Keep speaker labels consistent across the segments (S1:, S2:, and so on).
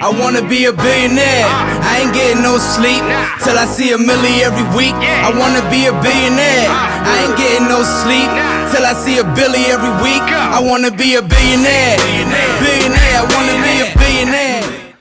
S1: I wanna be a billionaire. I ain't getting no sleep till I see $1 million every week. I wanna be a billionaire. I ain't getting no sleep till I see $1 billion every week. I wanna be a billionaire. Billionaire. I wanna be a billionaire.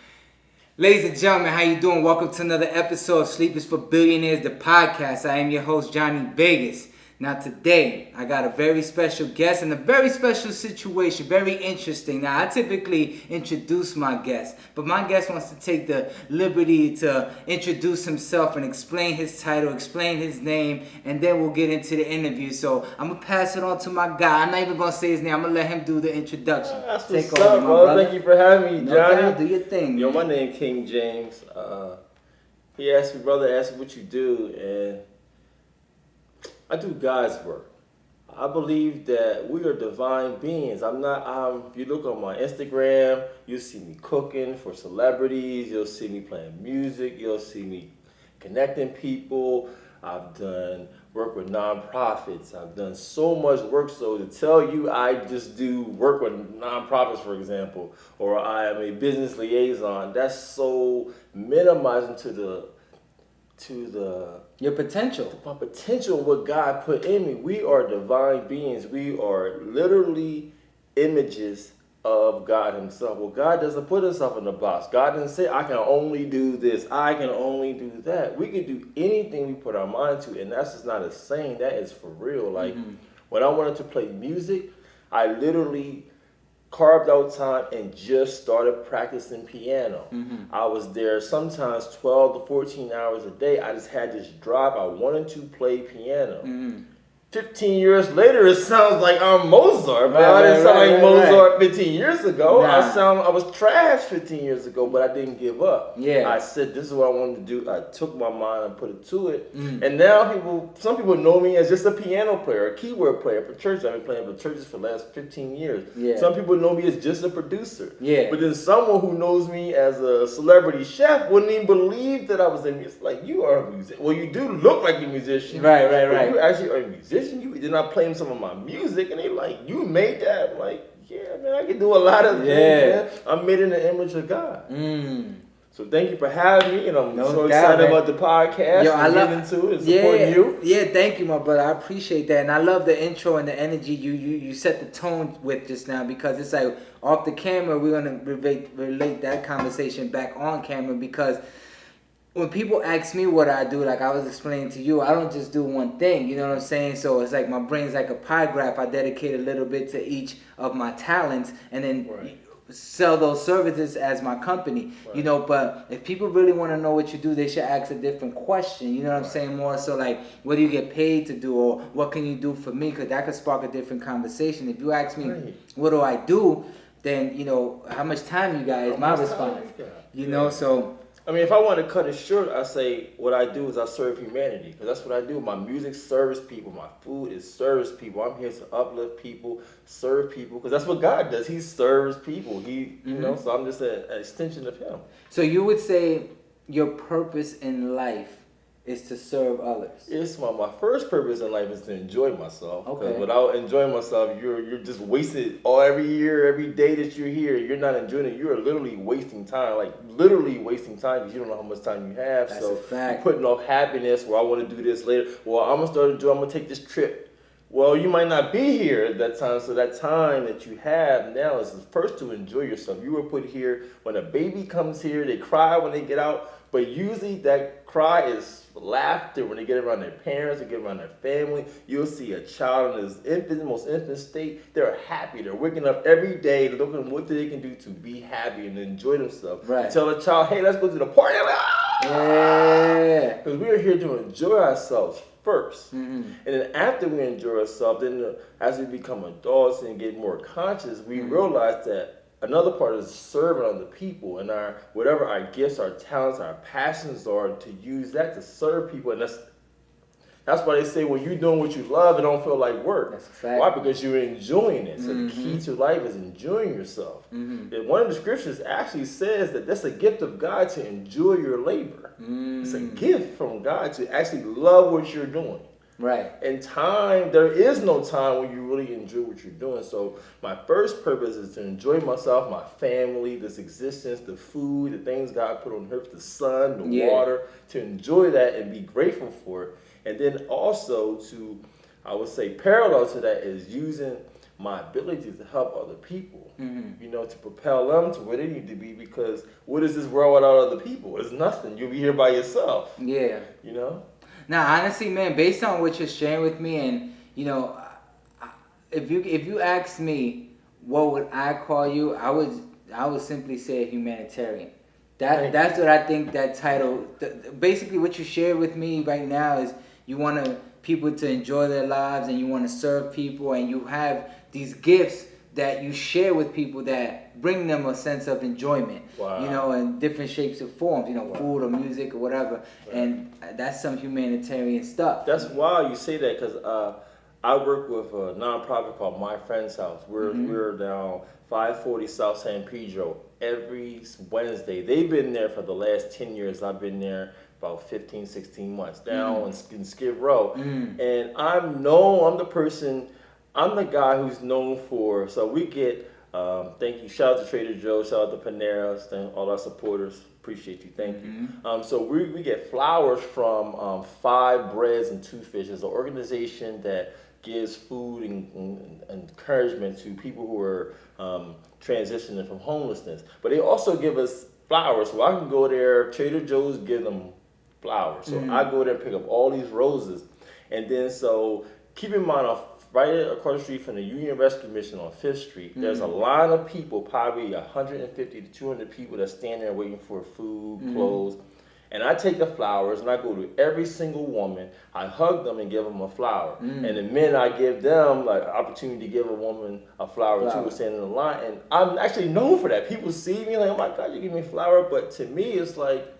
S2: Ladies and gentlemen, how you doing? Welcome to another episode of Sleep is for Billionaires, the podcast. I am your host, Johnny Vegas. Now today, I got a very special guest and a very special situation, very interesting. Now I typically introduce my guest, but my guest wants to take the liberty to introduce himself and explain his title, explain his name, and then we'll get into the interview. So I'm going to pass it on to my guy. I'm not even going to say his name. I'm going to let him do the introduction.
S3: That's what's up, bro. Thank you for having me, Johnny.
S2: No, do your thing.
S3: Yo, my name King James. He asked me, brother, asked me what you do, and I do God's work. I believe that we are divine beings. If you look on my Instagram, you'll see me cooking for celebrities. You'll see me playing music. You'll see me connecting people. I've done work with nonprofits. I've done so much work. So to tell you I just do work with nonprofits, for example, or I am a business liaison, that's so minimizing to
S2: your potential.
S3: My potential, what God put in me. We are divine beings. We are literally images of God himself. Well, God doesn't put himself in a box. God doesn't say, I can only do this. I can only do that. We can do anything we put our mind to, and that's just not a saying. That is for real. Like, when I wanted to play music, I literally carved out time and just started practicing piano. I was there sometimes 12 to 14 hours a day. I just had this drive. I wanted to play piano. 15 years later, it sounds like I'm Mozart, but I didn't sound like Mozart 15 years ago. I was trash 15 years ago, but I didn't give up. I said, this is what I wanted to do. I took my mind and put it to it. And now some people know me as just a piano player, a keyboard player for church. I've been playing for churches for the last 15 years. Some people know me as just a producer. But then someone who knows me as a celebrity chef wouldn't even believe that I was a musician. Like, you are a musician. Well, you do look like a musician.
S2: Right.
S3: You actually are a musician. You did not play some of my music, and they like, you made that. I'm like, yeah, man, I can do a lot of things, man. I'm made in the image of God. So thank you for having me, and I'm excited about the podcast.
S2: Yo,
S3: and getting into it and supporting you.
S2: Yeah, thank you, my brother. I appreciate that, and I love the intro and the energy you set the tone with just now, because it's like off the camera we're gonna relate that conversation back on camera, because when people ask me what I do, like I was explaining to you, I don't just do one thing, you know what I'm saying? So it's like my brain's like a pie graph. I dedicate a little bit to each of my talents and then sell those services as my company, you know. But if people really want to know what you do, they should ask a different question, you know what I'm saying? More so like, what do you get paid to do, or what can you do for me? Because that could spark a different conversation. If you ask me, what do I do, then, you know, how much time you got is my response, you know, so...
S3: I mean, if I want to cut it short, I say what I do is I serve humanity, because that's what I do. My music serves people. My food is serves people. I'm here to uplift people, serve people, because that's what God does. He serves people. You know, so I'm just an extension of him.
S2: So you would say your purpose in life is to serve others.
S3: It's my first purpose in life is to enjoy myself. Because without enjoying myself, you're just wasted every year, every day that you're here. You're not enjoying it. You're literally wasting time, like literally wasting time, because you don't know how much time you have.
S2: That's a fact.
S3: You're putting off happiness. Well, I want to do this later. Well, I'm going to take this trip. Well, you might not be here at that time, so that time that you have now is first to enjoy yourself. You were put here when a baby comes here, they cry when they get out, but usually that cry is laughter when they get around their parents, they get around their family. You'll see a child in his most infant state. They're happy. They're waking up every day looking what they can do to be happy and enjoy themselves. You tell a child, hey, let's go to the party. Because we are here to enjoy ourselves first. And then after we enjoy ourselves, then as we become adults and get more conscious, we realize that another part is serving other people, and whatever our gifts, our talents, our passions are, to use that to serve people. And that's why they say when you're doing what you love, it don't feel like work.
S2: That's a fact.
S3: Why? Because you're enjoying it. So the key to life is enjoying yourself. And one of the scriptures actually says that that's a gift of God to enjoy your labor. It's a gift from God to actually love what you're doing.
S2: Right.
S3: And time, there is no time when you really enjoy what you're doing. So my first purpose is to enjoy myself, my family, this existence, the food, the things God put on earth, the sun, the water, to enjoy that and be grateful for it. And then also to, I would say, parallel to that is using my ability to help other people, you know, to propel them to where they need to be, because what is this world without other people? It's nothing. You'll be here by yourself.
S2: Yeah.
S3: You know?
S2: Now, honestly, man, based on what you're sharing with me, and, you know, if you ask me what would I call you, I would simply say a humanitarian. That's what I think that title, basically what you share with me right now is you want people to enjoy their lives and you want to serve people, and you have these gifts that you share with people that bring them a sense of enjoyment, you know, in different shapes or forms, you know, food or music or whatever. And that's some humanitarian stuff.
S3: That's why you say that, because I work with a nonprofit called My Friend's House. We're down 540 South San Pedro every Wednesday. They've been there for the last 10 years. I've been there about 15, 16 months down in Skid Row. And I'm the guy who's known for, so we get, thank you, shout out to Trader Joe's, shout out to Panera's, thank all our supporters, appreciate you, thank you. So we get flowers from Five Breads and Two Fishes, an organization that gives food and encouragement to people who are transitioning from homelessness. But they also give us flowers, so I can go there, Trader Joe's give them flowers. So I go there and pick up all these roses. And then, so keep in mind, right across the street from the Union Rescue Mission on 5th Street, there's a line of people, probably 150 to 200 people that stand there waiting for food, clothes. And I take the flowers and I go to every single woman, I hug them and give them a flower. And the men, I give them like an opportunity to give a woman a flower too, standing in the line. And I'm actually known for that. People see me like, oh my God, you give me a flower. But to me, it's like,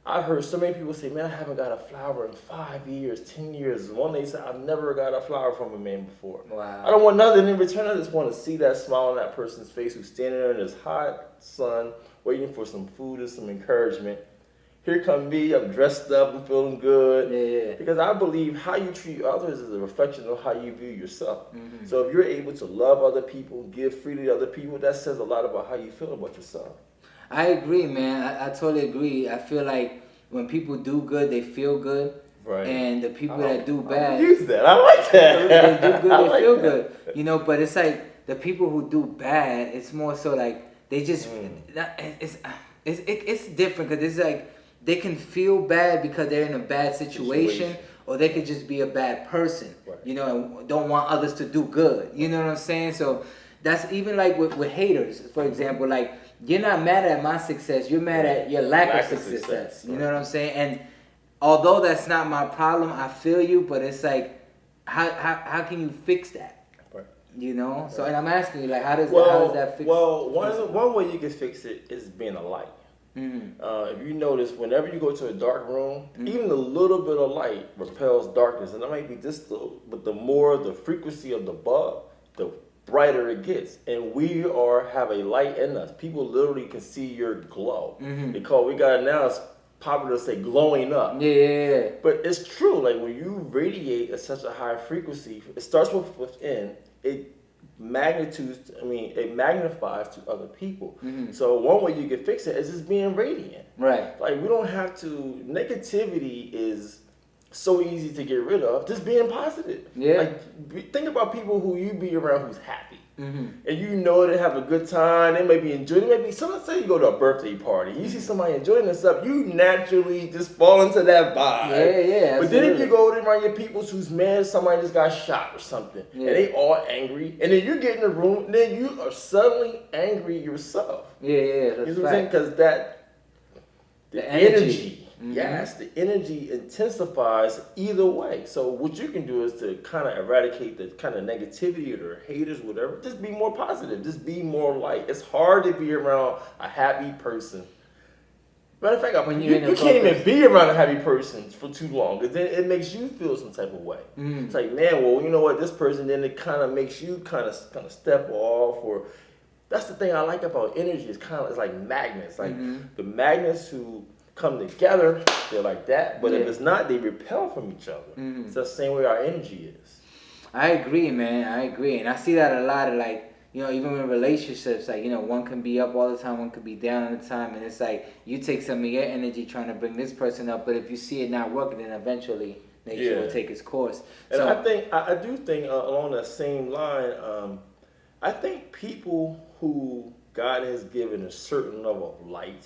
S3: I heard so many people say, man, I haven't got a flower in 5 years, 10 years. One day said, I've never got a flower from a man before.
S2: Wow.
S3: I don't want nothing in return. I just want to see that smile on that person's face who's standing there in this hot sun, waiting for some food and some encouragement. Here come me, I'm dressed up, I'm feeling good.
S2: Yeah.
S3: Because I believe how you treat others is a reflection of how you view yourself. So if you're able to love other people, give freely to other people, that says a lot about how you feel about yourself.
S2: I agree, man. I totally agree. I feel like when people do good, they feel good.
S3: Right.
S2: And the people that do bad,
S3: use that. I like that.
S2: they do good, they feel
S3: that.
S2: good. You know, but it's like the people who do bad, it's more so like they just, it's different, because it's like they can feel bad because they're in a bad situation. Or they could just be a bad person, you know, and don't want others to do good. You know what I'm saying? So that's even like with haters, for example. Like, you're not mad at my success, you're mad at your lack of success. You know what I'm saying? And although that's not my problem, I feel you, but it's like, how can you fix that? You know? So, and I'm asking you, like, how does that fix it?
S3: Well, one way you can fix it is being a light. If you notice, whenever you go to a dark room, even a little bit of light repels darkness. And that might be just but the more the frequency of the bulb, the brighter it gets. And we have a light in us. People literally can see your glow. We got now, it's popular to say glowing up.
S2: Yeah.
S3: But it's true. Like, when you radiate at such a high frequency, it starts within. It magnifies to other people. So one way you can fix it is just being radiant. Right. Like, we don't have to, negativity is so easy to get rid of, just being positive. Yeah. Like, think about people who you be around who's happy. And you know they have a good time, they may be enjoying, say you go to a birthday party, you see somebody enjoying themselves, you naturally just fall into that vibe. Yeah, but then if you go around your people who's mad somebody just got shot or something, and they all angry, and then you get in the room, and then you are suddenly angry yourself. That's you know what I'm saying? Because the energy. Yes, the energy intensifies either way. So what you can do is to kind of eradicate the kind of negativity or haters, whatever. Just be more positive. Just be more light. It's hard to be around a happy person. Matter of fact, you can't even be around a happy person for too long, because then it makes you feel some type of way. It's like, man, well, you know what, this person, then it kind of makes you kind of step off. Or that's the thing I like about energy. It's like magnets. Like the magnets who come together, they're like that. But if it's not, they repel from each other. It's the same way our energy is.
S2: I agree, man. I agree. And I see that a lot of like, you know, even in relationships, like, you know, one can be up all the time, one could be down all the time. And it's like, you take some of your energy trying to bring this person up, but if you see it not working, then eventually nature will take its course.
S3: And
S2: so,
S3: I do think along that same line, I think people who God has given a certain level of light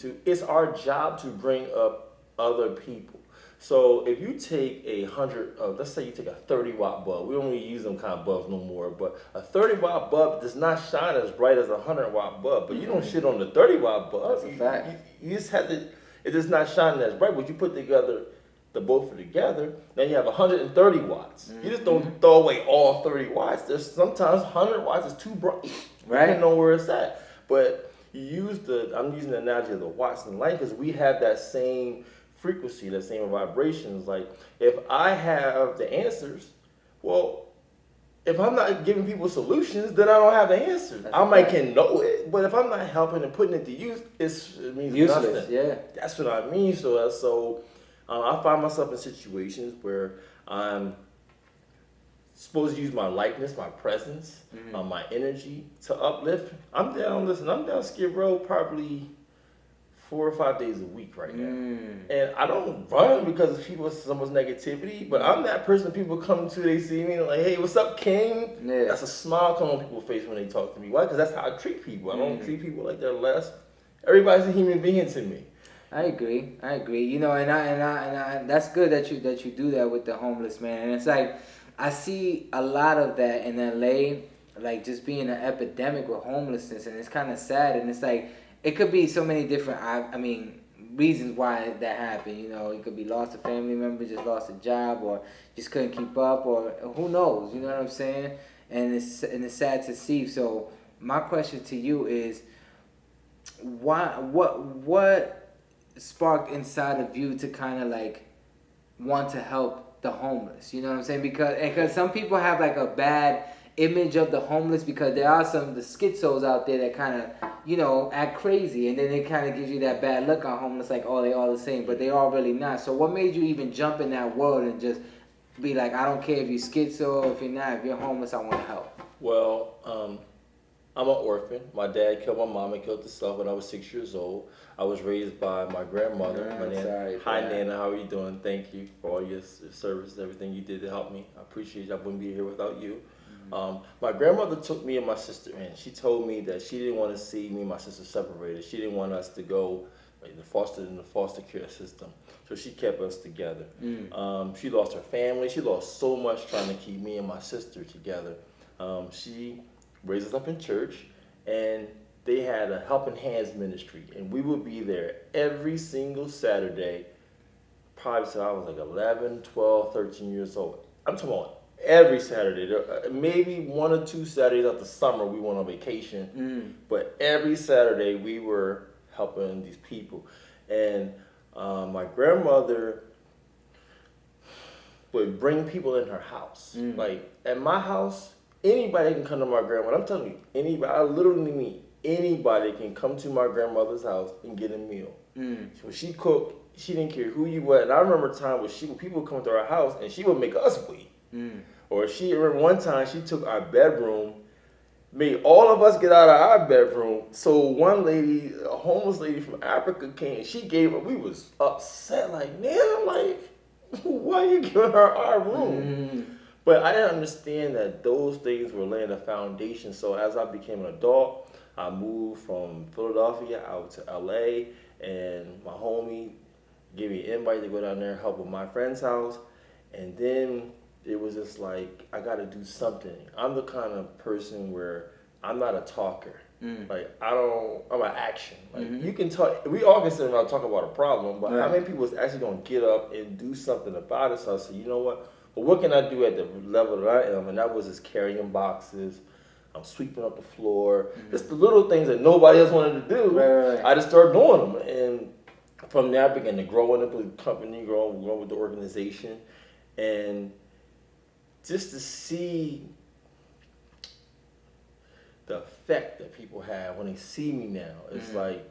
S3: to, it's our job to bring up other people. So if you take let's say you take a 30-watt bulb, we don't really use them kind of bulbs no more, but a 30-watt bulb does not shine as bright as a 100-watt bulb, but you don't shit on the 30-watt bulb.
S2: That's a fact.
S3: You just have to, it is not shining as bright, but you put together the both together, then you have 130 watts. You just don't throw away all 30 watts. There's sometimes 100 watts is too bright.
S2: Right.
S3: You don't know where it's at. But I'm using the analogy of the watts and light because we have that same frequency, that same vibrations. Like if I have the answers, well, if I'm not giving people solutions, then I don't have the answers. I might can know it, but if I'm not helping and putting it to use, it means
S2: useless.
S3: nothing.
S2: Yeah.
S3: That's what I mean. So I find myself in situations where I'm supposed to use my likeness, my presence, my energy to uplift. I'm down Skid Row probably 4 or 5 days a week right now. And I don't run because of someone's negativity, but I'm that person people come to, they see me and like, hey, what's up, King?
S2: Yeah.
S3: That's a smile come on people's face when they talk to me. Why? Because that's how I treat people. I don't treat people like they're less. Everybody's a human being to me.
S2: I agree. You know, and I that's good that you do that with the homeless, man. And it's like I see a lot of that in LA, like just being an epidemic with homelessness, and it's kind of sad. And it's like it could be so many different reasons why that happened. You know, it could be lost a family member, just lost a job, or just couldn't keep up, or who knows? You know what I'm saying? And it's sad to see. So my question to you is, what sparked inside of you to kind of like want to help the homeless? You know what I'm saying? Because some people have like a bad image of the homeless because there are some of the schizos out there that kind of, you know, act crazy, and then it kind of gives you that bad look on homeless, like, oh, they all the same, but they all really not. So what made you even jump in that world and just be like, I don't care if you're schizo, if you're not, if you're homeless, I want to help?
S3: Well, I'm an orphan. My dad killed my mom and killed himself when I was 6 years old. I was raised by my grandmother. Hi, Nana. How are you doing? Thank you for all your service, everything you did to help me. I appreciate you. I wouldn't be here without you. My grandmother took me and my sister in. She told me that she didn't want to see me and my sister separated. She didn't want us to go in the foster care system. So she kept us together. She lost her family. She lost so much trying to keep me and my sister together. She raised us up in church, and they had a Helping Hands ministry, and we would be there every single Saturday, probably till I was like 11, 12, 13 years old. I'm talking about every Saturday. Maybe 1 or 2 Saturdays after summer we went on vacation, but every Saturday we were helping these people. And my grandmother would bring people in her house. Like at my house, anybody can come to my grandmother. I'm telling you, anybody. I literally mean anybody can come to my grandmother's house and get a meal. When she cooked, she didn't care who you were. And I remember a time when people would come to our house and she would make us wait. Or I remember one time she took our bedroom, made all of us get out of our bedroom. So one lady, a homeless lady from Africa came, she gave her, we was upset, like, man, like, why are you giving her our room? But I didn't understand that those things were laying a foundation. So as I became an adult, I moved from Philadelphia out to LA, and my homie gave me an invite to go down there and help with my friend's house. And then it was just like, I got to do something. I'm the kind of person where I'm not a talker. Like, I'm an action. Like, you can talk, we all can sit around and talk about a problem, but how many people is actually going to get up and do something about it? So I said, you know what? Well, what can I do at the level that I am? And that was just carrying boxes. I'm sweeping up the floor. Just the little things that nobody else wanted to do.
S2: Right.
S3: I just started doing them. And from there, I began to grow in the company, grow with the organization. And just to see the effect that people have when they see me now, it's like,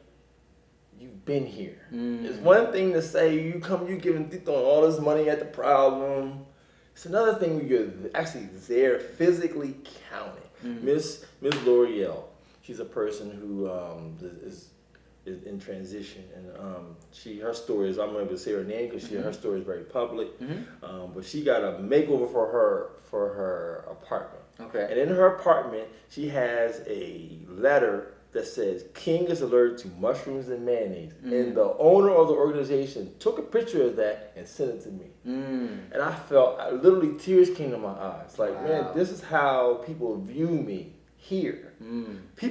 S3: you've been here. It's one thing to say you throwing all this money at the problem. It's another thing when you're actually there physically counting. Miss L'Oreal, she's a person who is in transition, and her story is, I'm not able to say her name because her story is very public. But she got a makeover for her apartment.
S2: Okay.
S3: And in her apartment, she has a letter that says King is allergic to mushrooms and mayonnaise. And the owner of the organization took a picture of that and sent it to me. And I felt, literally tears came to my eyes. Like, man, this is how people view me here. These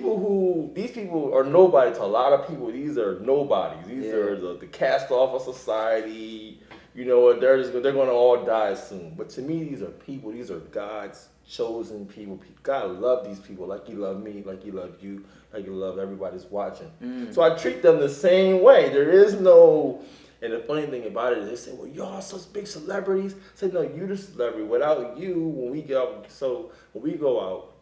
S3: people are nobody to a lot of people. These are nobodies. These are the cast off of society. You know, they're going to all die soon. But to me, these are people. These are God's chosen people. God loved these people like he loved me, like he loved you, like he loved everybody that's watching. So I treat them the same way. There is no, and the funny thing about it is they say, well, y'all such big celebrities. I say, no, you the celebrity. Without you, when we go out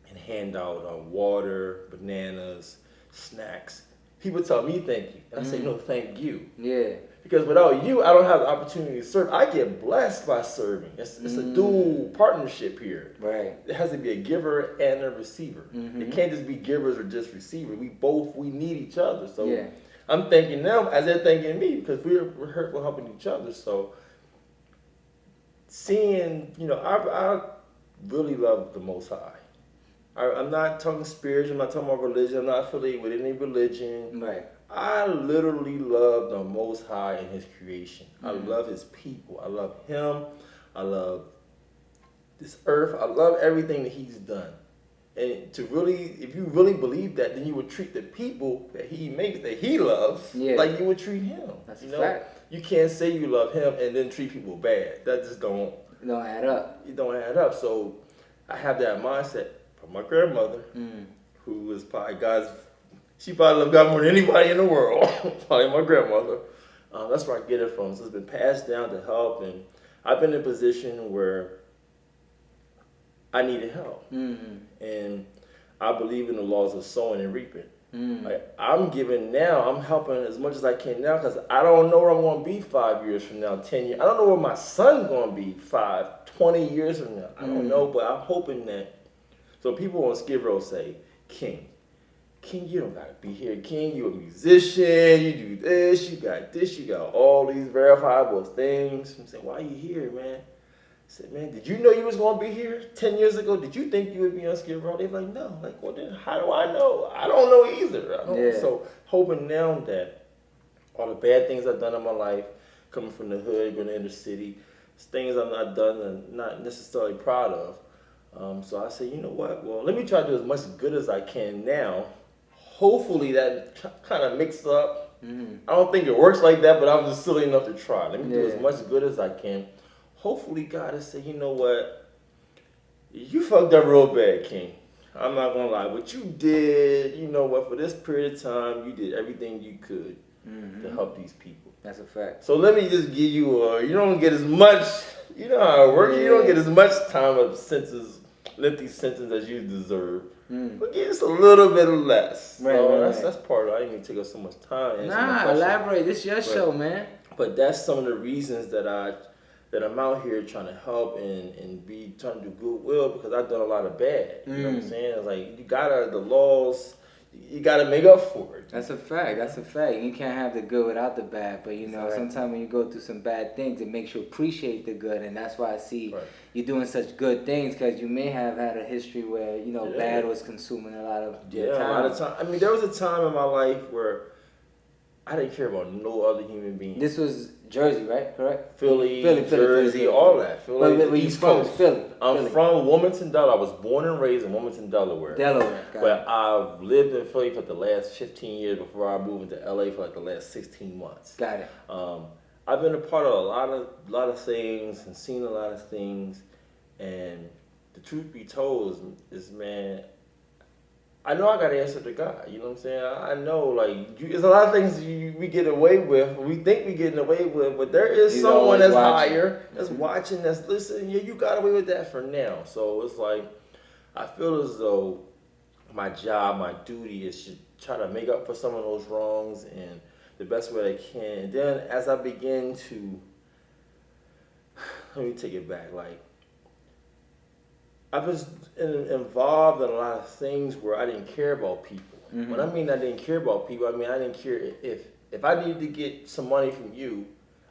S3: and hand out water, bananas, snacks, people tell me thank you. And I say, no, thank you.
S2: Yeah.
S3: Because without you, I don't have the opportunity to serve. I get blessed by serving. It's a dual partnership here.
S2: Right.
S3: It has to be a giver and a receiver. It can't just be givers or just receivers. We need each other. So I'm thanking them as they're thanking me because we're helping each other. So seeing, I really love the Most High. I'm not talking spiritual. I'm not talking about religion. I'm not affiliated with any religion.
S2: Right.
S3: I literally love the Most High and His creation. I love His people. I love Him. I love this earth. I love everything that He's done. And if you really believe that, then you would treat the people that He makes, that He loves, like you would treat Him.
S2: That's a fact.
S3: You can't say you love Him and then treat people bad. That just don't
S2: add up.
S3: It don't add up. So I have that mindset from my grandmother, who is probably she probably loved God more than anybody in the world. Probably my grandmother. That's where I get it from. So it's been passed down to help, and I've been in a position where I needed help. And I believe in the laws of sowing and reaping. Like, I'm giving now, I'm helping as much as I can now because I don't know where I'm going to be 5 years from now, 10 years. I don't know where my son's going to be 20 years from now. I don't know, but I'm hoping that. So people on Skid Row say, King, you don't got to be here. King, you a musician, you do this, you got all these verifiable things. I'm saying, why are you here, man? I said, man, did you know you was going to be here 10 years ago? Did you think you would be on Skid Row? They're like, no. Like, well, then how do I know? I don't know either. So hoping now that all the bad things I've done in my life, coming from the hood, going to inner city, things I've not done and not necessarily proud of. So I said, you know what? Well, let me try to do as much good as I can now. Hopefully that kind of mixed up. I don't think it works like that, but I'm just silly enough to try. Let me do as much good as I can. Hopefully God will say, you know what? You fucked up real bad, King. I'm not going to lie. What you did, you know what? For this period of time, you did everything you could to help these people.
S2: That's a fact.
S3: So let me just give you you don't get as much, you know how it works. You don't get as much time of lengthy sentence as you deserve. But give us a little bit less. That's part of it. I didn't even take up so much time.
S2: Elaborate. This is your show, man.
S3: But that's some of the reasons that I'm out here trying to help and be trying to do goodwill because I've done a lot of bad. You know what I'm saying? It's like the laws, you gotta make up for it.
S2: That's a fact. You can't have the good without the bad. But sometimes when you go through some bad things, it makes you appreciate the good, and that's why I see you doing such good things because you may have had a history where bad was consuming a lot of your time.
S3: A lot of time. I mean, there was a time in my life where I didn't care about no other human being.
S2: This was Jersey, right? Correct?
S3: Philly, Jersey, all that. Philly,
S2: where you from? Philly.
S3: I'm from Wilmington, Delaware. I was born and raised in Wilmington, Delaware. But I've lived in Philly for the last 15 years before I moved into LA for like the last 16 months.
S2: Got it.
S3: I've been a part of a lot of things and seen a lot of things, and the truth be told is man, I know I got to answer to God. You know what I'm saying? I know, like, there's a lot of things we get away with. We think we're getting away with, but there is someone that's higher, that's watching, that's listening. Yeah, you got away with that for now. So it's like, I feel as though my job, my duty is to try to make up for some of those wrongs and the best way I can. And then as I begin to, let me take it back, like, I was involved in a lot of things where I didn't care about people. Mm-hmm. When I mean I didn't care about people, I mean I didn't care if I needed to get some money from you,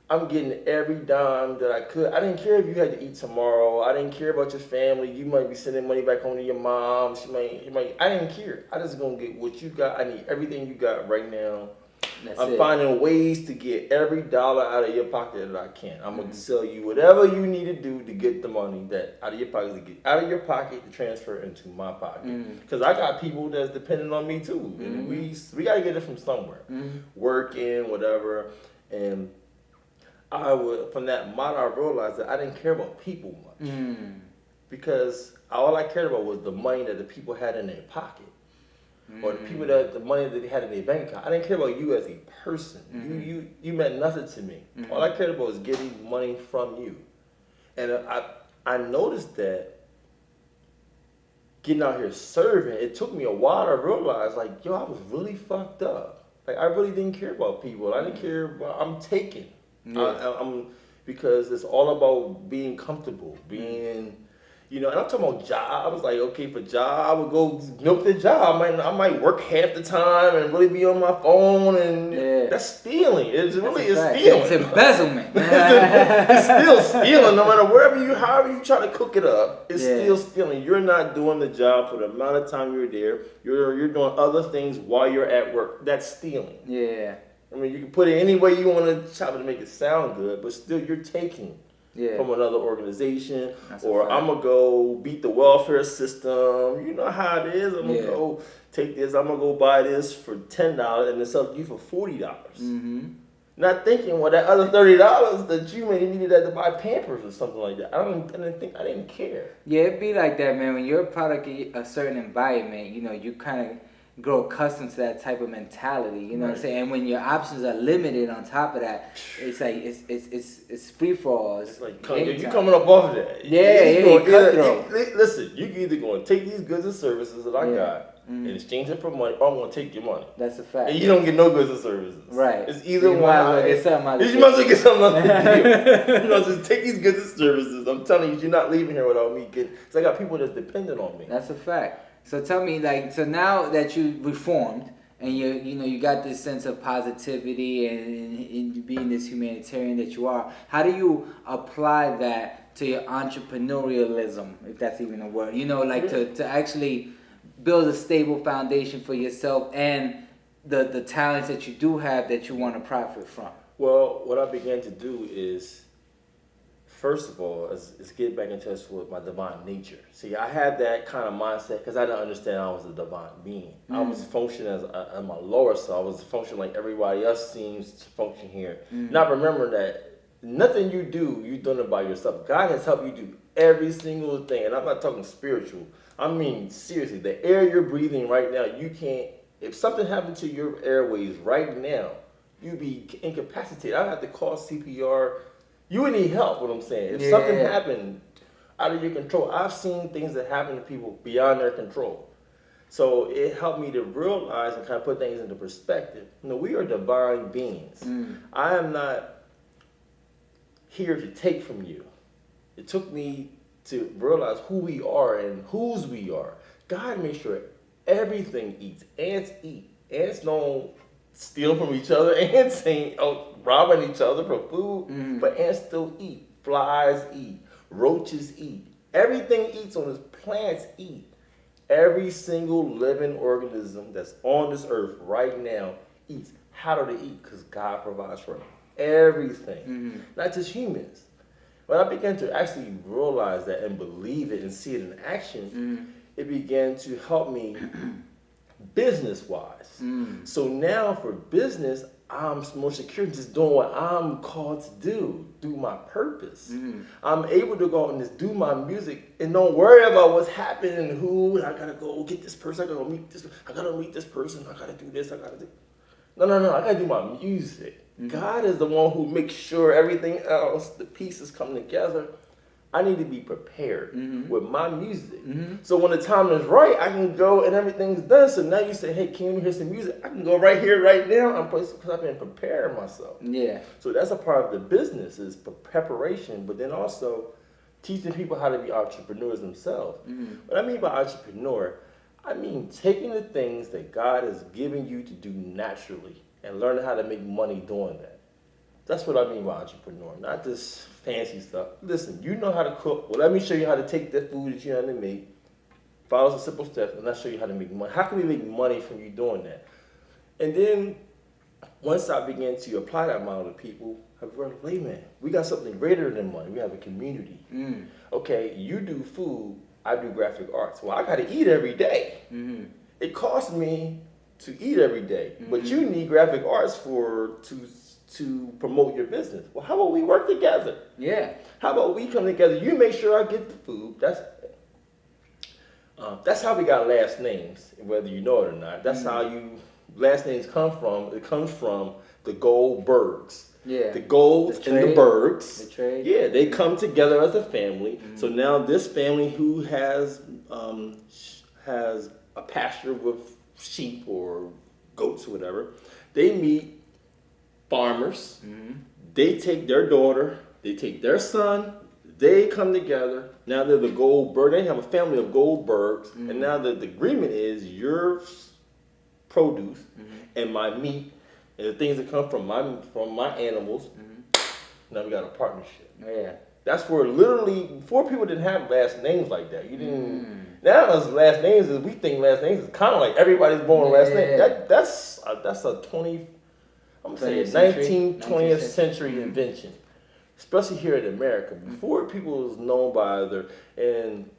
S3: I'm getting every dime that I could. I didn't care if you had to eat tomorrow. I didn't care about your family. You might be sending money back home to your mom. I didn't care. I just gonna get what you got. I need everything you got right now. I'm finding ways to get every dollar out of your pocket that I can. I'm gonna sell you whatever you need to do to get the money that out of your pocket, to get out of your pocket to transfer into my pocket. Because I got people that's depending on me too, and we gotta get it from somewhere, working, whatever. And from that model, I realized that I didn't care about people much, because all I cared about was the money that the people had in their pocket. Or the money that they had in their bank account. I didn't care about you as a person. You meant nothing to me. All I cared about was getting money from you. And I noticed that getting out here serving, it took me a while to realize, like, yo, I was really fucked up. Like, I really didn't care about people. I didn't care about, I'm taking. Because it's all about being comfortable, being... You know, and I'm talking about job. I was like, okay, for job, I would go milk the job. I might work half the time and really be on my phone, and that's stealing. It's stealing.
S2: It's embezzlement.
S3: It's still stealing, no matter however you try to cook it up. It's still stealing. You're not doing the job for the amount of time you're there. You're doing other things while you're at work. That's stealing.
S2: Yeah.
S3: I mean, you can put it any way you want to chop it to make it sound good, but still, you're taking. From another organization, or I'm gonna go beat the welfare system. You know how it is. I'm gonna go take this. I'm gonna go buy this for $10 and then sell it to you for $40. Not thinking, well, that other $30 that you may needed that to buy Pampers or something like that. I didn't care.
S2: Yeah, it'd be like that, man. When you're a product of a certain environment, you know, you kind of grow accustomed to that type of mentality, you know what I'm saying? And when your options are limited on top of that, it's like it's free for all.
S3: It's like you coming up off of that. Listen, you can either going to take these goods and services that I got and exchange it for money, or I'm going to take your money.
S2: That's a fact.
S3: And you don't get no goods and services.
S2: Right.
S3: It's either one.
S2: You might as well get something out of it.
S3: You might as well get something out of it. You know, just take these goods and services. I'm telling you, you're not leaving here without me getting. Because I got people that's dependent on me.
S2: That's a fact. So tell me, like, so now that you reformed and you got this sense of positivity and being this humanitarian that you are, how do you apply that to your entrepreneurialism, if that's even a word? You know, like to actually build a stable foundation for yourself and the talents that you do have that you want to profit from.
S3: Well, what I began to do is, first of all, is get back in touch with my divine nature. See, I had that kind of mindset because I didn't understand I was a divine being. I was functioning as my lower self. I was functioning like everybody else seems to function here. Not remembering that nothing you do, you're doing it by yourself. God has helped you do every single thing. And I'm not talking spiritual. I mean, seriously, the air you're breathing right now, you can't, if something happened to your airways right now, you'd be incapacitated. I'd have to call CPR. You would need help, what I'm saying. If something happened out of your control, I've seen things that happen to people beyond their control. So it helped me to realize and kind of put things into perspective. You know, we are divine beings. I am not here to take from you. It took me to realize who we are and whose we are. God made sure everything eats. Ants eat. Ants don't steal from each other. Ants ain't robbing each other for food, but ants still eat. Flies eat. Roaches eat. Everything eats on this. Plants eat. Every single living organism that's on this earth right now eats. How do they eat? Because God provides for them. Everything. Not just humans. When I began to actually realize that and believe it and see it in action, it began to help me business-wise. So now for business, I'm more secure just doing what I'm called to do my purpose. I'm able to go out and just do my music and don't worry about what's happening and who, I gotta go get this person, I gotta meet this person, I gotta do this, I gotta do. No, I gotta do my music. God is the one who makes sure everything else, the pieces come together. I need to be prepared with my music. So when the time is right, I can go and everything's done. So now you say, hey, can we hear some music? I can go right here, right now. Because I've been preparing myself.
S2: Yeah.
S3: So that's a part of the business is preparation, but then also teaching people how to be entrepreneurs themselves. What I mean by entrepreneur, I mean taking the things that God has given you to do naturally and learning how to make money doing that. That's what I mean by entrepreneur, not this fancy stuff. Listen, you know how to cook. Well, let me show you how to take that food that you know how to make, follow some simple steps, and I'll show you how to make money. How can we make money from you doing that? And then once I began to apply that model to people, I realized, wait a minute, we got something greater than money. We have a community. Okay, you do food, I do graphic arts. Well, I got to eat every day. It costs me to eat every day, but you need graphic arts to promote your business. Well, how about we work together?
S2: Yeah.
S3: How about we come together? You make sure I get the food. That's how we got last names, whether you know it or not. That's how last names come from. It comes from the Goldbergs.
S2: Yeah.
S3: The Golds and the Bergs.
S2: The trade.
S3: Yeah, they come together as a family. So now this family who has a pasture with sheep or goats or whatever, they meet farmers. They take their daughter, they take their son, they come together. Now they're the Goldberg. They have a family of Goldbergs, and now the agreement is your produce and my meat and the things that come from my animals. Now we got a partnership.
S2: Yeah.
S3: That's where literally before people didn't have last names like that. You didn't. Now as last names is we think last names is kind of like everybody's born last name. That's a 19th, 20th century invention, especially here in America. Before people was known by and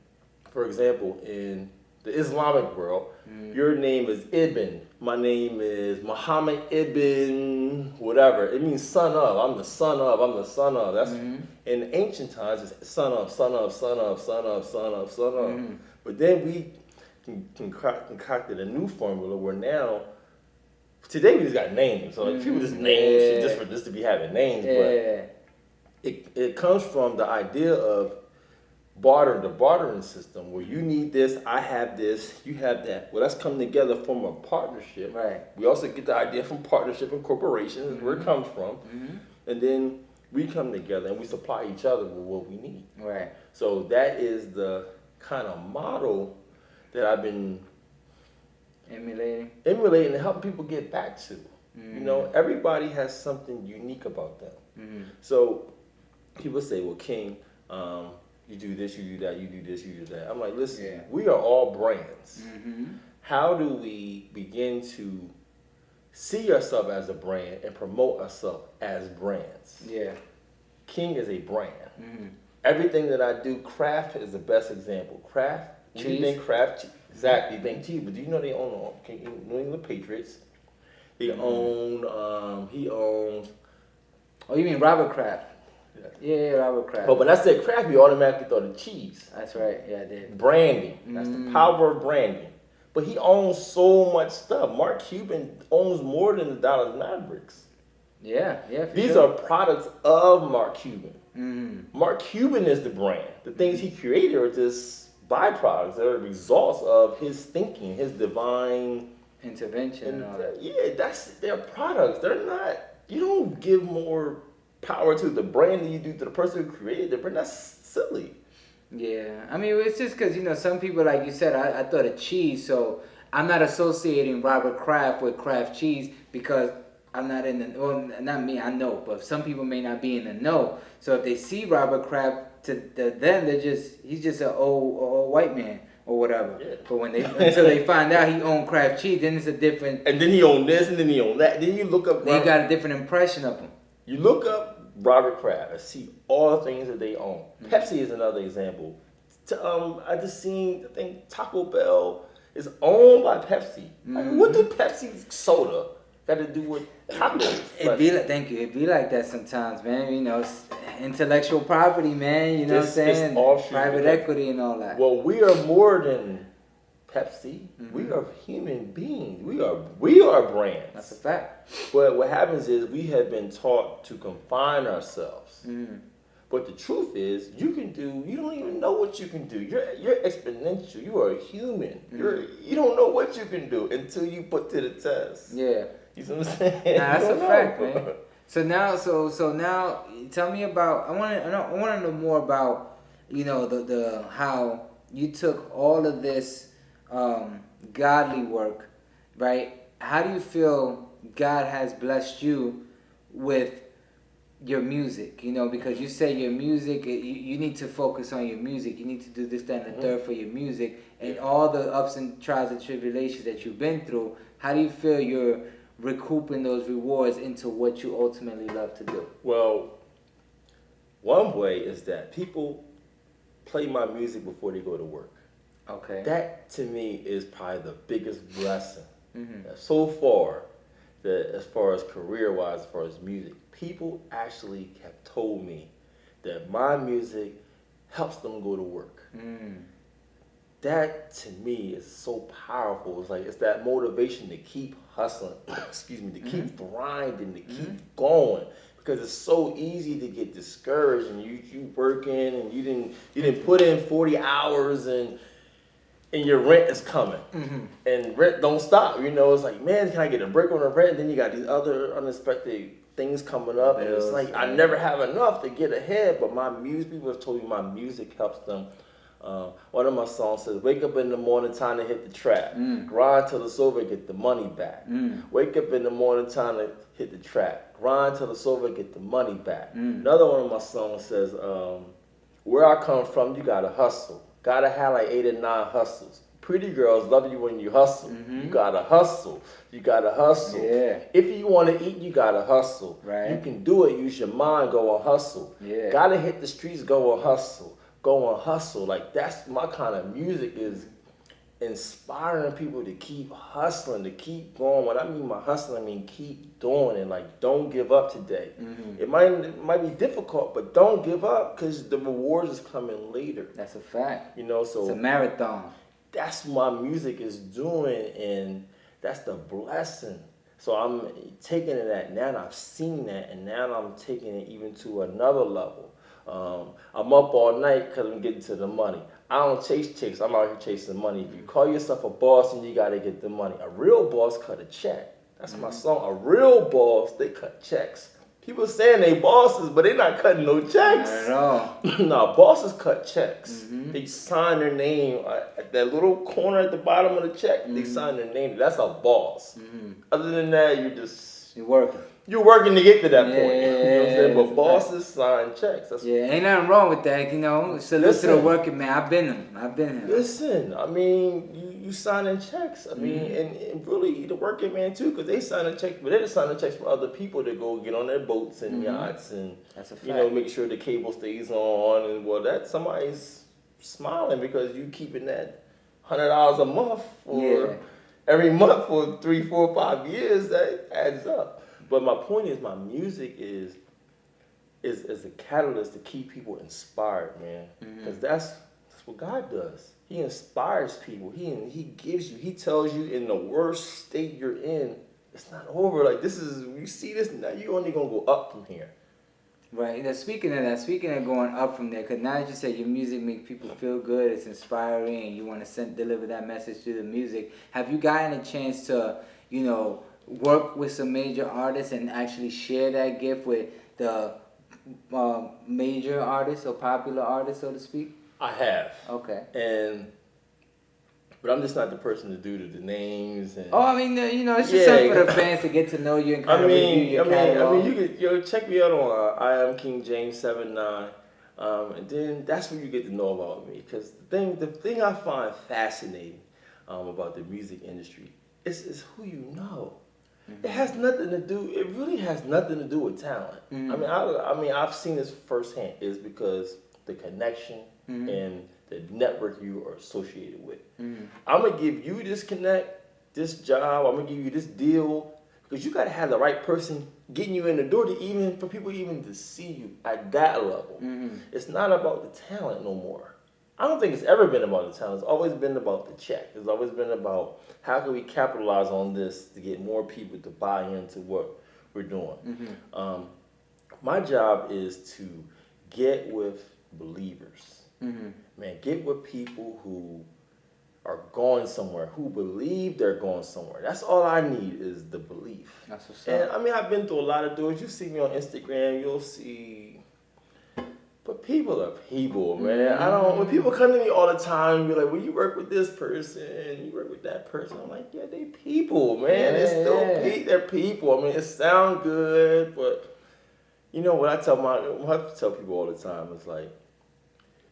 S3: for example, in the Islamic world, your name is Ibn. My name is Muhammad Ibn whatever. It means son of. I'm the son of. I'm the son of. That's in ancient times. It's son of, son of, son of, son of, son of, son of. But then we concocted a new formula where now. Today we just got names, so people just name shit just for just to be having names. But it comes from the idea of the bartering system, where you need this, I have this, you have that. Well, that's coming together from a partnership.
S2: Right.
S3: We also get the idea from partnership and corporations, where it comes from, and then we come together and we supply each other with what we need.
S2: Right.
S3: So that is the kind of model that I've been emulating and helping people get back to. You know, everybody has something unique about them. So people say, well, King, you do this, you do that, you do this, you do that. I'm like, listen, we are all brands. How do we begin to see ourselves as a brand and promote ourselves as brands? Yeah. King is a brand. Everything that I do, craft is the best example. Craft, cheese. You think craft, exactly, you think cheese, but do you know they own New England Patriots? They own, he owns.
S2: Oh, you mean Robert Kraft? Yeah, Robert Kraft.
S3: But when I said craft, you automatically thought of cheese.
S2: That's right, yeah, I did.
S3: Branding, that's the power of branding. But he owns so much stuff. Mark Cuban owns more than the Dallas Mavericks.
S2: Yeah,
S3: These are products of Mark Cuban. Mark Cuban is the brand. The things he created are just byproducts. They're results of his thinking, his divine
S2: intervention and all that.
S3: Yeah, they're products. They're not, you don't give more power to the brand than you do to the person who created the brand. That's silly.
S2: Yeah, I mean, it's just because, you know, some people, like you said, I thought of cheese, so I'm not associating Robert Kraft with Kraft cheese because I'm not in the, well, not me, I know, but some people may not be in the know. So if they see Robert Kraft, to them, he's just an old white man or whatever. Yeah. But until they find out he owned Kraft cheese, then it's a different.
S3: And then he owned this, and then he owned that. Then you look up.
S2: They got a different impression of him.
S3: You look up Robert Kraft and see all the things that they own. Pepsi is another example. I just seen, I think Taco Bell is owned by Pepsi. Like, what do Pepsi soda got to do with tacos?
S2: Thank you. It be like that sometimes, man. You know, it's intellectual property, man. You know what I'm saying? Private equity and all that.
S3: Well, we are more than Pepsi. We are human beings. We are brands.
S2: That's a fact.
S3: But what happens is we have been taught to confine ourselves. But the truth is, you don't even know what you can do. You're exponential. You are a human. You don't know what you can do until you put to the test.
S2: Yeah.
S3: You see what I'm saying?
S2: Nah, that's a fact, man. So now, tell me about. I want to know more about, the how you took all of this godly work, right? How do you feel God has blessed you with your music? Because you say your music, you need to focus on your music. You need to do this, that, and the third for your music, and all the ups and trials and tribulations that you've been through. How do you feel you're recouping those rewards into what you ultimately love to do?
S3: Well, one way is that people play my music before they go to work.
S2: Okay.
S3: That to me is probably the biggest blessing. So far, that as far as career-wise, as far as music, people actually have told me that my music helps them go to work. That to me is so powerful. It's that motivation to keep hustling, to keep grinding, to keep going. Because it's so easy to get discouraged, and you working and you didn't put in 40 hours and your rent is coming. And rent don't stop. It's like, man, can I get a break on the rent? And then you got these other unexpected things coming up, and it's like I never have enough to get ahead. But my music, people have told me my music helps them. One of my songs says, wake up in the morning, time to hit the trap. Grind till it's over, get the money back. Wake up in the morning, time to hit the trap. Grind till it's over, get the money back. Another one of my songs says, where I come from, you gotta hustle. Gotta have like 8 or 9 hustles. Pretty girls love you when you hustle. You gotta hustle. You gotta hustle.
S2: Yeah.
S3: If you want to eat, you gotta hustle.
S2: Right.
S3: You can do it. Use your mind. Go on hustle.
S2: Yeah.
S3: Gotta hit the streets. Go on hustle. Go on hustle. Like that's my kind of music, is inspiring people to keep hustling, to keep going. When I mean by hustling, I mean keep doing it. Like don't give up today. It might be difficult, but don't give up, because the rewards is coming later.
S2: That's a fact.
S3: So
S2: it's a marathon.
S3: That's what my music is doing, and that's the blessing. So I'm taking it at now, and I've seen that, and now I'm taking it even to another level. I'm up all night because I'm getting to the money. I don't chase chicks. I'm out here chasing money. If you call yourself a boss, and you got to get the money. A real boss cut a check. That's my song. A real boss, they cut checks. People saying they bosses, but they not cutting no checks.
S2: Not at all.
S3: No, bosses cut checks. They sign their name at that little corner at the bottom of the check. They sign their name. That's a boss. Other than that,
S2: You're working.
S3: You're working to get to that point.
S2: Yeah,
S3: You know what I'm saying? But
S2: yeah.
S3: bosses sign checks. That's
S2: Ain't nothing wrong with that, Salute to the working man. I've been him.
S3: Listen, I mean, you signing checks. I mean, and really the working man too, because they signing checks, but they're signing checks for other people to go get on their boats and yachts and
S2: That's a fact.
S3: make sure the cable stays on, and that somebody's smiling because you keeping that $100 a month for every month for 3, 4, 5 years. That adds up. But my point is, my music is a catalyst to keep people inspired, man. Because that's what God does. He inspires people. He gives you. He tells you in the worst state you're in, it's not over. Like you see this now, you're only gonna go up from here.
S2: Right. Now, speaking of going up from there, because now that you said your music makes people feel good, it's inspiring, and you want to deliver that message through the music. Have you gotten a chance to, work with some major artists and actually share that gift with the major artists or popular artists, so to speak?
S3: I have.
S2: Okay.
S3: But I'm just not the person to do the names. And
S2: I mean, it's just something for the fans to get to know you and kind of review your catalog.
S3: You could check me out on I Am King James 79, and then that's when you get to know about me. Because the thing I find fascinating about the music industry is who you know. It has nothing to do. It really has nothing to do with talent. I mean, I've seen this firsthand. Is because the connection and the network you are associated with. I'm gonna give you this this job. I'm gonna give you this deal because you gotta have the right person getting you in the door for people even to see you at that level. It's not about the talent no more. I don't think it's ever been about the talent. It's always been about the check. It's always been about how can we capitalize on this to get more people to buy into what we're doing. My job is to get with believers. Man, get with people who are going somewhere, who believe they're going somewhere. That's all I need is the belief.
S2: That's what's
S3: And
S2: up.
S3: I mean, I've been through a lot of doors. You see me on Instagram, you'll see. But people are people, man. I don't. When people come to me all the time and be like, "Well, you work with this person, you work with that person," I'm like, "Yeah, they people, man. It's still they're people. I mean, it sound good, but you know what I tell people all the time is like,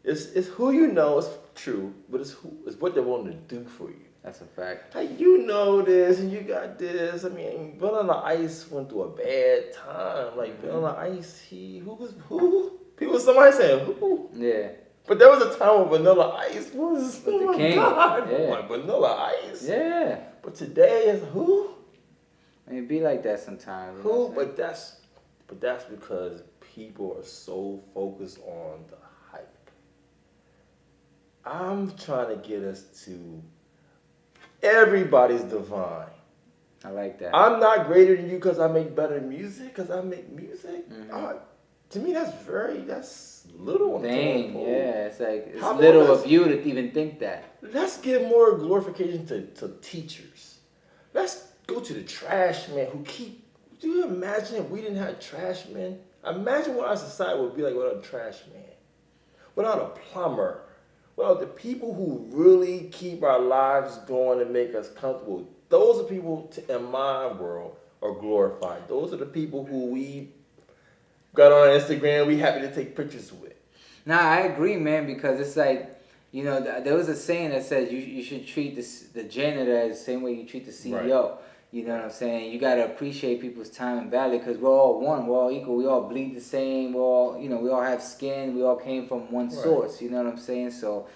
S3: it's who you know is true, but it's what they're willing to do for you.
S2: That's a fact.
S3: Like, you know this and you got this. I mean, Vanilla Ice went through a bad time. Like Vanilla Ice, who? People, somebody saying who?
S2: Yeah.
S3: But there was a time when Vanilla Ice was
S2: the king.
S3: God,
S2: Yeah.
S3: like Vanilla Ice.
S2: Yeah.
S3: But today is who?
S2: I mean, it be like that sometimes. You know
S3: Who?
S2: what I'm saying?
S3: But that's because people are so focused on the hype. I'm trying to get us to everybody's divine.
S2: I like that.
S3: I'm not greater than you because I make better music, because I make music. To me, that's little. On the
S2: Vain,
S3: totem pole.
S2: yeah. It's like, it's
S3: How about
S2: little
S3: let's-
S2: of you to even think that.
S3: Let's give more glorification to teachers. Let's go to the trash man who keep. Do you imagine if we didn't have trash men? Imagine what our society would be like without a trash man, without a plumber, without the people who really keep our lives going and make us comfortable. Those are people in my world are glorified. Those are the people who we got on Instagram. We happy to take pictures with.
S2: Nah, I agree, man, because it's like, you know, there was a saying that says you should treat the janitor as the same way you treat the CEO.
S3: Right.
S2: You know what I'm saying? You got to appreciate people's time and value because we're all one. We're all equal. We all bleed the same. We all have skin. We all came from one source. You know what I'm saying? So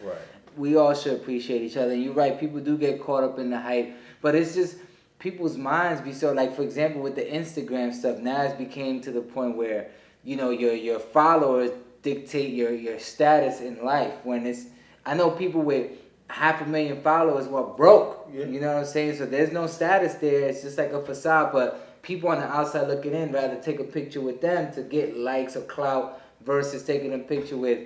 S2: we all should appreciate each other. And you're right. People do get caught up in the hype. But it's just people's minds be so, like, for example, with the Instagram stuff, now it's became to the point where, you know, your followers dictate your status in life. When I know people with 500,000 followers were broke.
S3: Yeah.
S2: You know what I'm saying? So there's no status there. It's just like a facade. But people on the outside looking in rather take a picture with them to get likes or clout versus taking a picture with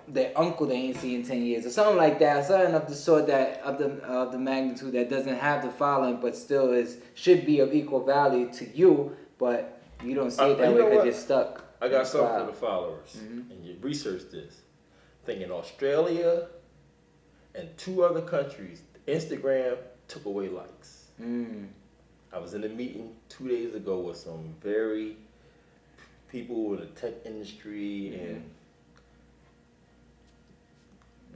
S2: their uncle they ain't seen in 10 years or something like that. Something of the sort that of the magnitude that doesn't have the following but still should be of equal value to you, but you don't see it that way because you're stuck.
S3: I got something for the followers, and you research this. I think in Australia and 2 other countries, Instagram took away likes. I was in a meeting 2 days ago with some very people in the tech industry, and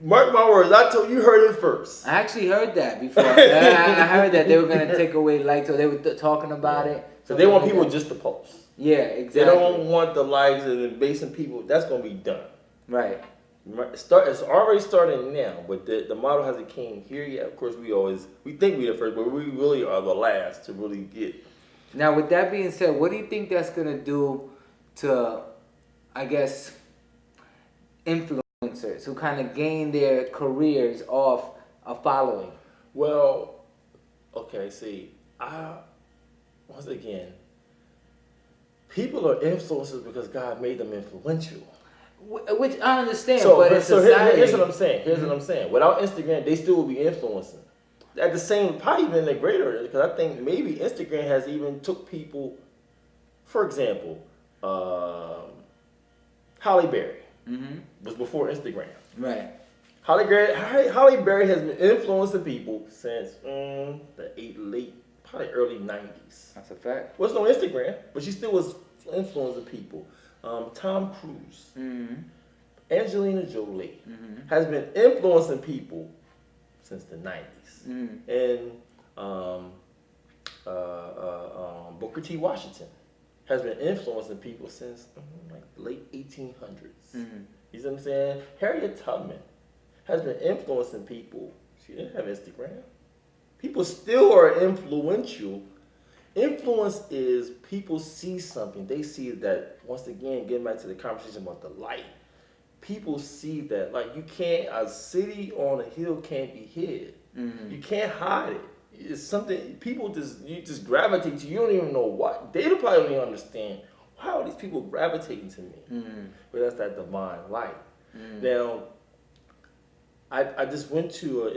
S3: mark my words, you heard it first.
S2: I actually heard that before. I heard that they were going to take away likes, or they were talking about it.
S3: So they want
S2: like
S3: people
S2: that.
S3: just to post.
S2: Yeah, exactly.
S3: They don't want the likes and the basing people. That's going to be done.
S2: Right.
S3: It's already starting now, but the model hasn't came here yet. Of course, we think we're the first, but we really are the last to really get.
S2: Now, with that being said, what do you think that's going to do to, I guess, influencers who kind of gain their careers off a following?
S3: Well, okay, see, once again, people are influencers because God made them influential.
S2: Which I understand,
S3: So
S2: but in society...
S3: here's what I'm saying. What I'm saying. Without Instagram, they still will be influencing. At the same, probably even a greater, because I think maybe Instagram has even took people, for example, Halle Berry was before Instagram.
S2: Right.
S3: Halle Berry has been influencing people since probably early 90s.
S2: That's a fact.
S3: Wasn't on Instagram, but she still was influencing people. Tom Cruise, Angelina Jolie has been influencing people since the 90s. And Booker T. Washington has been influencing people since like late 1800s. You see what I'm saying? Harriet Tubman has been influencing people. She didn't have Instagram. People still are influential. Influence is people see something. They see that, once again, getting back to the conversation about the light. People see that, like, a city on a hill can't be hid. You can't hide it. It's something, you just gravitate to. You don't even know what. They probably don't even understand how are these people gravitating to me? But that's that divine light. Now, I just went to an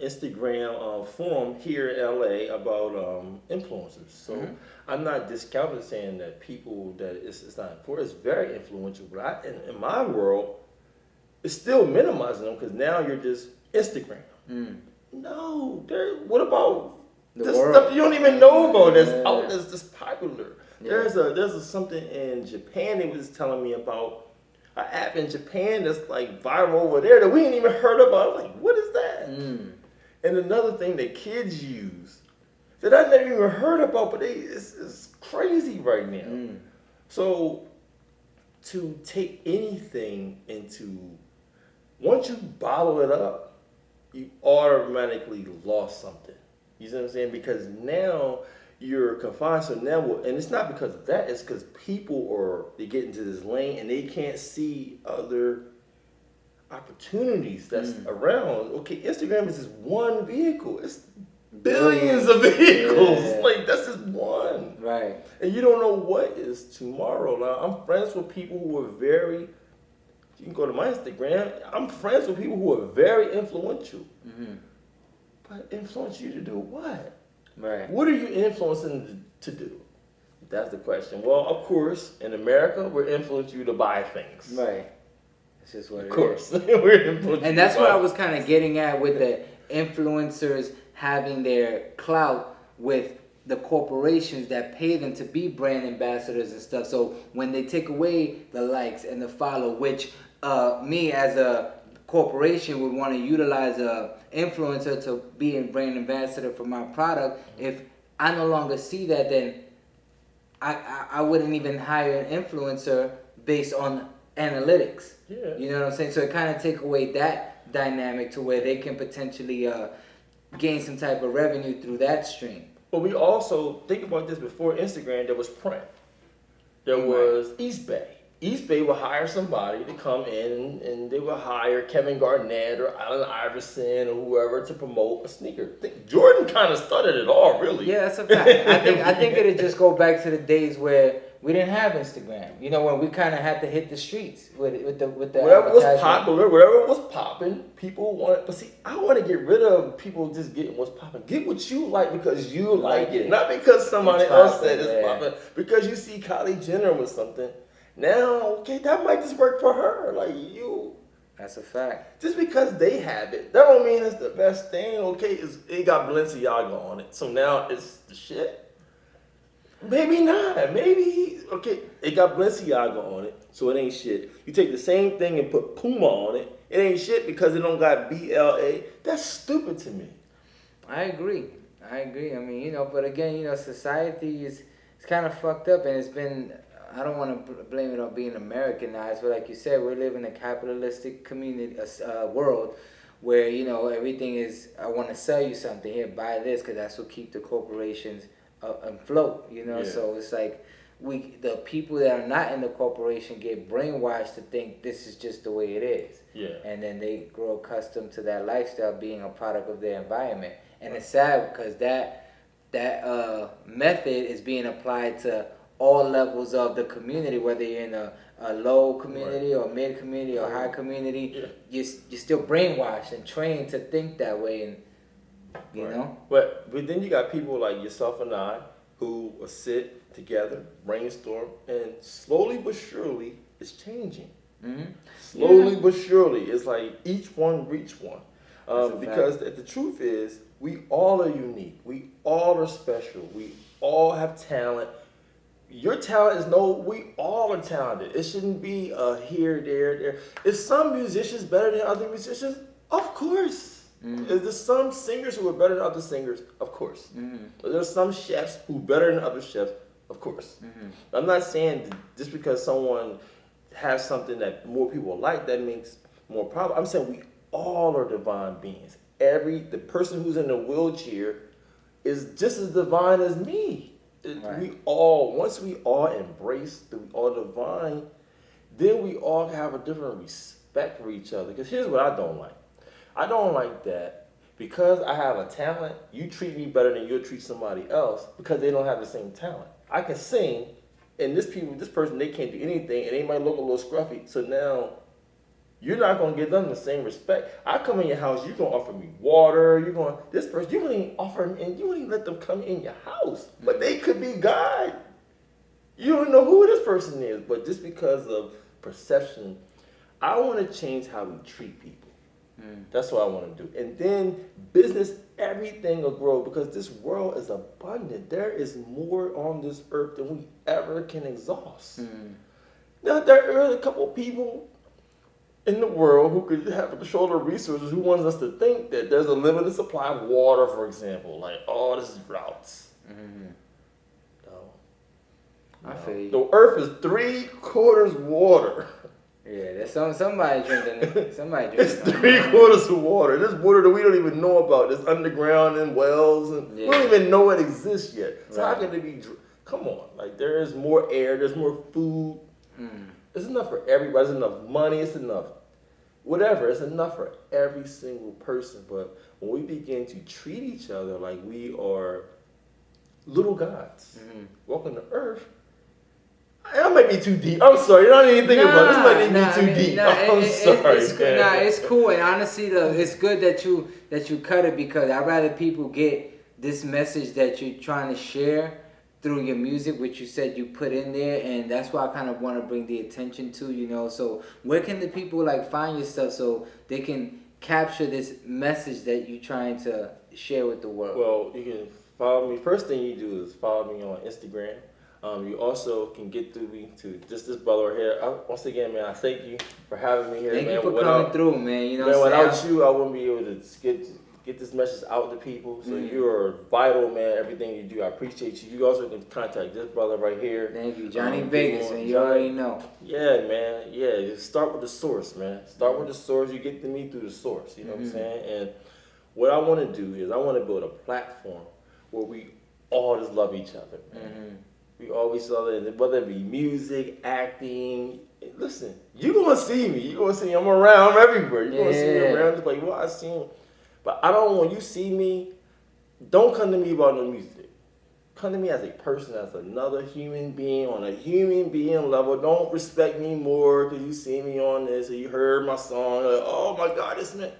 S3: Instagram forum here in LA about influencers. So I'm not discounting saying that people that it's not important. It's very influential. But in my world, it's still minimizing them because now you're just Instagram. No, what about this stuff you don't even know about that's just popular? There's something in Japan they was telling me about. An app in Japan that's like viral over there that we ain't even heard about. I'm like, what is that? And another thing that kids use that I never even heard about, but it's crazy right now. So to take anything once you bottle it up, you automatically lost something. You see what I'm saying? Because now you're confined. So now, and it's not because of that. It's because they get into this lane and they can't see other opportunities that's around. Okay, Instagram is just one vehicle. It's billions of vehicles.
S2: Yeah.
S3: Like that's just one.
S2: Right.
S3: And you don't know what is tomorrow. Now I'm friends with people who are very. You can go to my Instagram. I'm friends with people who are very influential. But influence you to do what?
S2: Right.
S3: What are you influencing to do? That's the question. Well, of course, in America, we're influencing you to buy things.
S2: Right. That's just what it is.
S3: Of course. We're influencing
S2: And that's what I was kind of getting at with the influencers having their clout with the corporations that pay them to be brand ambassadors and stuff. So when they take away the likes and the follow, which me as a corporation would want to utilize a influencer to be a brand ambassador for my product. If I no longer see that, then I wouldn't even hire an influencer based on analytics.
S3: Yeah.
S2: You know what I'm saying? So it kind of take away that dynamic to where they can potentially gain some type of revenue through that stream.
S3: But we also, think about this, before Instagram, there was print. There was East Bay. East Bay would hire somebody to come in and they would hire Kevin Garnett or Allen Iverson or whoever to promote a sneaker. I think Jordan kind of started it all, really.
S2: Yeah, that's a fact. I think it'd just go back to the days where we didn't have Instagram. You know, when we kind of had to hit the streets with the
S3: whatever was popular, whatever was popping, people wanted. But see, I want to get rid of people just getting what's popping. Get what you like because you like it, not because somebody else said it's popping. Because you see Kylie Jenner with something. Now, okay, that might just work for her. Like you.
S2: That's a fact.
S3: Just because they have it, that don't mean it's the best thing. Okay, it got Balenciaga on it, so now it's the shit. Maybe not. Maybe okay, it got Balenciaga on it, so it ain't shit. You take the same thing and put Puma on it, it ain't shit because it don't got BLA. That's stupid to me.
S2: I agree. I mean, you know, but again, you know, society it's kind of fucked up, and it's been. I don't want to blame it on being Americanized, but like you said, we live in a capitalistic community, world, where you know everything is. I want to sell you something here, buy this, because that's what keep the corporations afloat. You know, so it's like the people that are not in the corporation get brainwashed to think this is just the way it is.
S3: Yeah.
S2: And then they grow accustomed to that lifestyle being a product of their environment, and it's sad because that method is being applied to all levels of the community, whether you're in a low community or mid community or high community, you're still brainwashed and trained to think that way, and you know. But
S3: then you got people like yourself and I who will sit together, brainstorm, and slowly but surely it's changing. Slowly but surely, it's like each one reach one. Because the truth is, we all are unique. We all are special. We all have talent. Your talent is we all are talented. It shouldn't be here, there. Is some musicians better than other musicians? Of course. Is there some singers who are better than other singers? Of course. There's some chefs who are better than other chefs? Of course. I'm not saying just because someone has something that more people like, that makes more problem. I'm saying we all are divine beings. The person who's in the wheelchair is just as divine as me. Once we all embrace that we all divine, then we all have a different respect for each other. Because here's what I don't like. I don't like that because I have a talent, you treat me better than you'll treat somebody else because they don't have the same talent. I can sing, And this person, they can't do anything, and they might look a little scruffy. So now, you're not gonna give them the same respect. I come in your house, you're gonna offer me water. You don't even offer them, and you don't even let them come in your house. But they could be God. You don't know who this person is, but just because of perception, I want to change how we treat people. That's what I want to do. And then business, everything will grow because this world is abundant. There is more on this earth than we ever can exhaust. Now, there are a couple people in the world who could have control of resources who wants us to think that there's a limited supply of water, for example. Like, oh, this is droughts.
S2: I feel you.
S3: The earth is 3/4 water.
S2: Yeah, there's somebody drinking it. Somebody drinking
S3: It's 3/4 of water. This water that we don't even know about. It's underground in wells, and we don't even know it exists yet. So how can it be? Come on, like there is more air. There's more food. It's enough for everybody. It's enough money. It's enough, whatever. It's enough for every single person. But when we begin to treat each other like we are little gods walking the earth. That might be too deep. I'm sorry. You don't even think about this. Might be too deep. I'm sorry.
S2: It's cool. And honestly, though, it's good that you cut it because I'd rather people get this message that you're trying to share through your music, which you said you put in there, and that's why I kind of want to bring the attention to, you know. So where can the people like find your stuff so they can capture this message that you're trying to share with the world?
S3: Well, you can follow me. First thing you do is follow me on Instagram. You also can get through me to just this brother right here. Once again, man, I thank you for having me here,
S2: Thank
S3: man.
S2: you for coming through, man. You know what I'm saying?
S3: Without you, I wouldn't be able to get this message out to people. So you are vital, man. Everything you do, I appreciate you. You also can contact this brother right here.
S2: Thank you, Johnny Vegas, and you already know.
S3: Yeah, man. Yeah, just start with the source, man. Start with the source. You get to me through the source. You know what I'm saying? And what I want to do is I want to build a platform where we all just love each other, man. We always saw that, whether it be music, acting. Listen, you're going to see me. You're going to see me. I'm around. I'm everywhere. You're going to see me around. Just like, well, I see him. But I don't want you see me. Don't come to me about no music. Come to me as a person, as another human being on a human being level. Don't respect me more because you see me on this or you heard my song. Like, oh, my God, this man.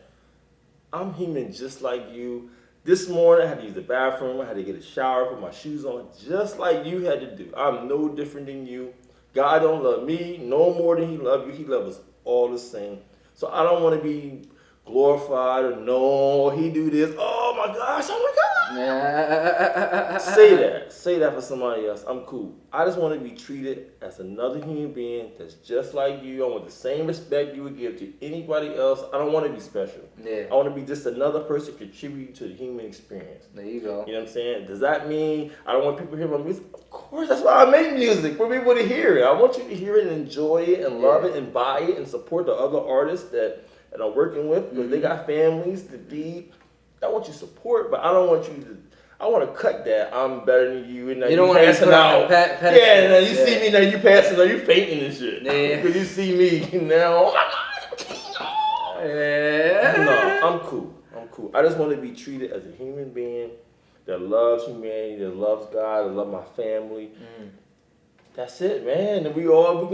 S3: I'm human just like you. This morning, I had to use the bathroom. I had to get a shower, put my shoes on, just like you had to do. I'm no different than you. God don't love me no more than he loves you. He loves us all the same. So I don't want to be glorified or no, he do this. Oh my gosh, oh my God. Say that for somebody else. I'm cool. I just want to be treated as another human being that's just like you. I want the same respect you would give to anybody else. I don't want to be special. I want to be just another person contributing to the human experience.
S2: There you go.
S3: You know what I'm saying? Does that mean I don't want people to hear my music? Of course, that's why I make music, for people to hear it. I want you to hear it and enjoy it and love it and buy it and support the other artists that I'm working with because they got families to feed. I want you to support, but I don't want you to. I want to cut that. I'm better than you, and now you passing out. Yeah, now you see me now. You passing out. You fainting and shit. Because you see me now. Oh my God. No, I'm cool. I just want to be treated as a human being that loves humanity, that loves God, that loves my family. That's it, man. And we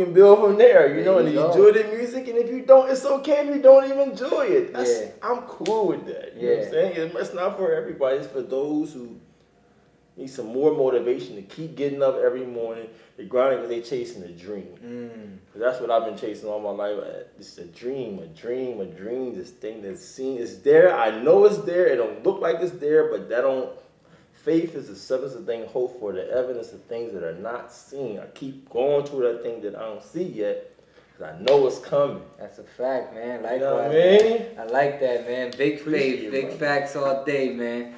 S3: can build from there, you know. And if you enjoy the music, and if you don't, it's okay if you don't even enjoy it. I'm cool with that. You know what I'm saying? It's not for everybody. It's for those who need some more motivation to keep getting up every morning. They're grinding because they're chasing a dream. That's what I've been chasing all my life. It's a dream. This thing that's seen is there. I know it's there. It don't look like it's there, but that don't. Faith is the substance of things hoped for, the evidence of things that are not seen. I keep going to that thing that I don't see yet because I know it's coming.
S2: That's a fact, man. Likewise,
S3: you know what I mean?
S2: I like that, man. Big faith, big facts all day, man.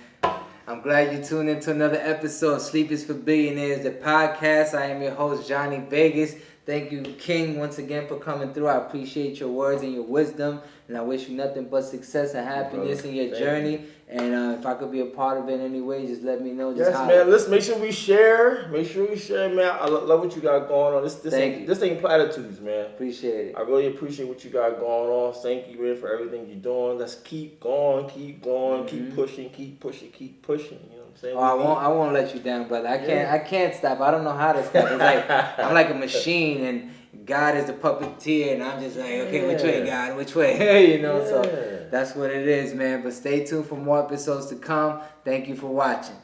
S2: I'm glad you tuned into another episode of Sleep is for Billionaires, the podcast. I am your host, Johnny Vegas. Thank you, King, once again for coming through. I appreciate your words and your wisdom. and I wish you nothing but success and happiness in your
S3: Thank
S2: journey. And if I could be a part of it in any way, just let me know. Just
S3: Yes,
S2: holler.
S3: man. Let's make sure we share. Make sure we share, man. I love what you got going on. This ain't platitudes, man.
S2: Appreciate it.
S3: I really appreciate what you got going on. Thank you, man, for everything you're doing. Let's keep going, keep pushing, keep pushing. You know what I'm saying?
S2: I won't let you down, brother. I can't stop. I don't know how to stop. It's like I'm like a machine, and God is the puppeteer, and I'm just like, okay, which way, God? Which way? You know, so that's what it is, man. But stay tuned for more episodes to come. Thank you for watching.